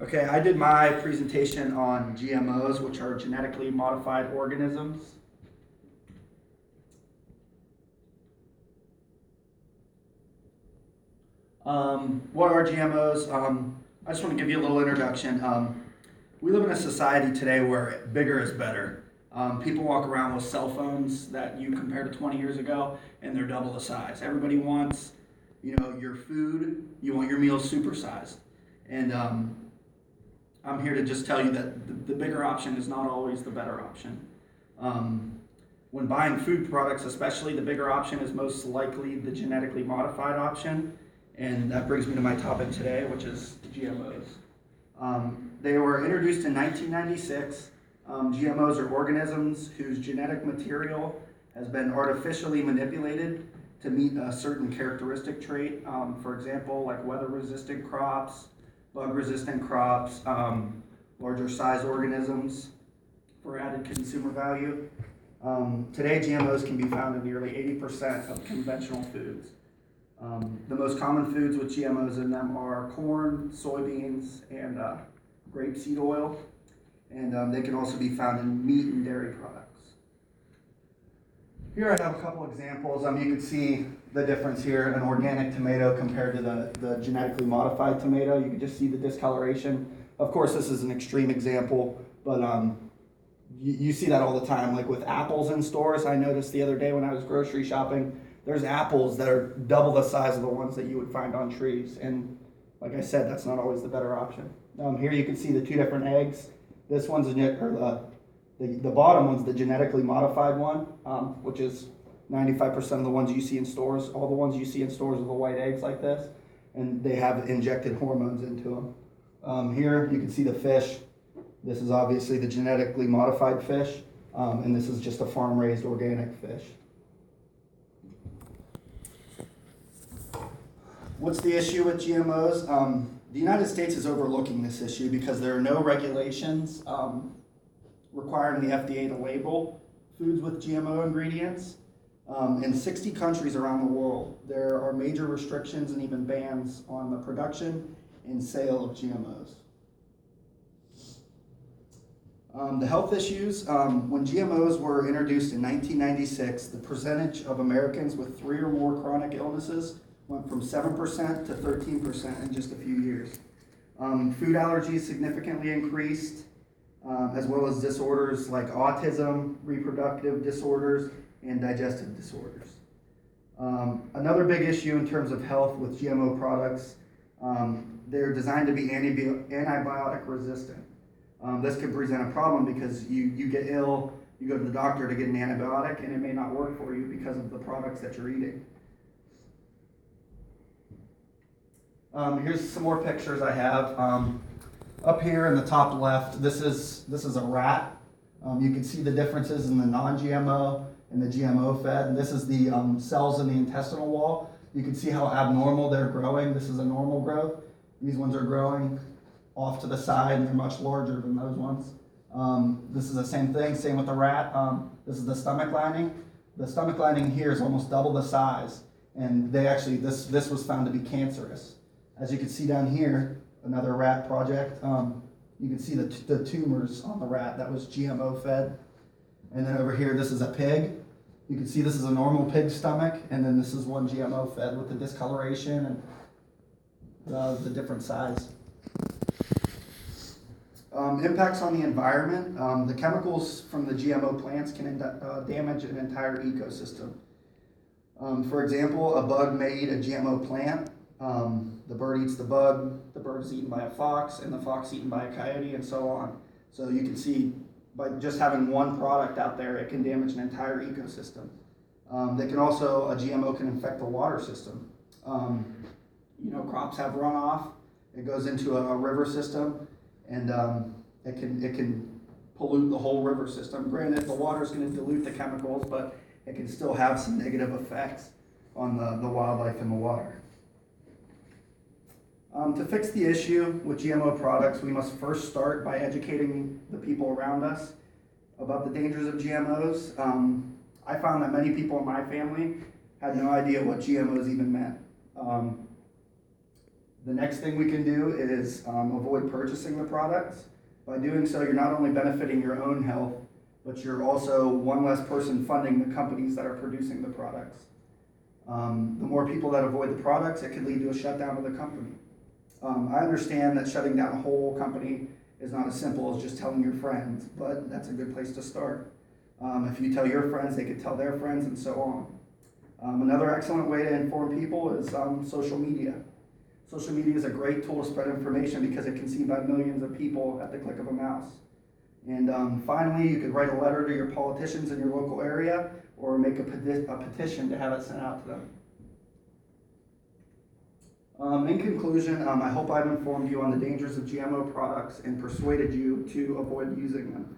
Okay, I did my presentation on GMOs, which are genetically modified organisms. What are GMOs? I just want to give you a little introduction. We live in a society today where bigger is better. People walk around with cell phones that you compare to 20 years ago, and they're double the size. Everybody wants, your food. You want your meals supersized, and I'm here to just tell you that the bigger option is not always the better option. When buying food products, especially, the bigger option is most likely the genetically modified option. And that brings me to my topic today, which is GMOs. They were introduced in 1996. GMOs are organisms whose genetic material has been artificially manipulated to meet a certain characteristic trait. For example, like weather-resistant crops, bug-resistant crops, larger size organisms for added consumer value. Today, GMOs can be found in nearly 80% of conventional foods. The most common foods with GMOs in them are corn, soybeans, and grapeseed oil. And they can also be found in meat and dairy products. Here I have a couple examples. You can see the difference here, an organic tomato compared to the genetically modified tomato. You can just see the discoloration. Of course, this is an extreme example, but you see that all the time. Like with apples in stores, I noticed the other day when I was grocery shopping, there's apples that are double the size of the ones that you would find on trees. And like I said, that's not always the better option. Here you can see the two different eggs. This one's the bottom one's the genetically modified one, which is 95% of the ones you see in stores. All the ones you see in stores are the white eggs like this, and they have injected hormones into them. Here you can see the fish. This is obviously the genetically modified fish, and this is just a farm-raised organic fish. What's the issue with GMOs? The United States is overlooking this issue because there are no regulations requiring the FDA to label foods with GMO ingredients. In 60 countries around the world, there are major restrictions and even bans on the production and sale of GMOs. The health issues, when GMOs were introduced in 1996, the percentage of Americans with 3 or more chronic illnesses went from 7% to 13% in just a few years. Food allergies significantly increased, as well as disorders like autism, reproductive disorders, and digestive disorders. Another big issue in terms of health with GMO products, they're designed to be antibiotic resistant. This could present a problem because you get ill, you go to the doctor to get an antibiotic, and it may not work for you because of the products that you're eating. Here's some more pictures I have. Up here in the top left, this is a rat. You can see the differences in the non-GMO and the GMO fed. And this is the cells in the intestinal wall. You can see how abnormal they're growing. This is a normal growth. These ones are growing off to the side, and they're much larger than those ones. This is the same thing, same with the rat. This is the stomach lining. The stomach lining here is almost double the size, and this was found to be cancerous. As you can see down here, another rat project, you can see the tumors on the rat. That was GMO fed. And then over here, this is a pig. You can see this is a normal pig stomach, and then this is one GMO fed with the discoloration and the different size. Impacts on the environment. The chemicals from the GMO plants can damage an entire ecosystem. For example, a bug may eat a GMO plant. The bird eats the bug, the bird is eaten by a fox, and the fox eaten by a coyote, and so on. So you can see by just having one product out there, it can damage an entire ecosystem. A GMO can infect the water system. Crops have runoff. It goes into a river system, and it can pollute the whole river system. Granted, the water is going to dilute the chemicals, but it can still have some negative effects on the wildlife in the water. To fix the issue with GMO products, we must first start by educating the people around us about the dangers of GMOs. I found that many people in my family had no idea what GMOs even meant. The next thing we can do is avoid purchasing the products. By doing so, you're not only benefiting your own health, but you're also one less person funding the companies that are producing the products. The more people that avoid the products, it could lead to a shutdown of the company. I understand that shutting down a whole company is not as simple as just telling your friends, but that's a good place to start. If you tell your friends, they could tell their friends, and so on. Another excellent way to inform people is social media. Social media is a great tool to spread information because it can be seen by millions of people at the click of a mouse. And finally, you could write a letter to your politicians in your local area or make a petition to have it sent out to them. In conclusion, I hope I've informed you on the dangers of GMO products and persuaded you to avoid using them.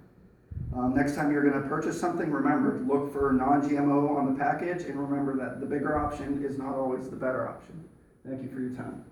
Next time you're going to purchase something, remember, look for non-GMO on the package, and remember that the bigger option is not always the better option. Thank you for your time.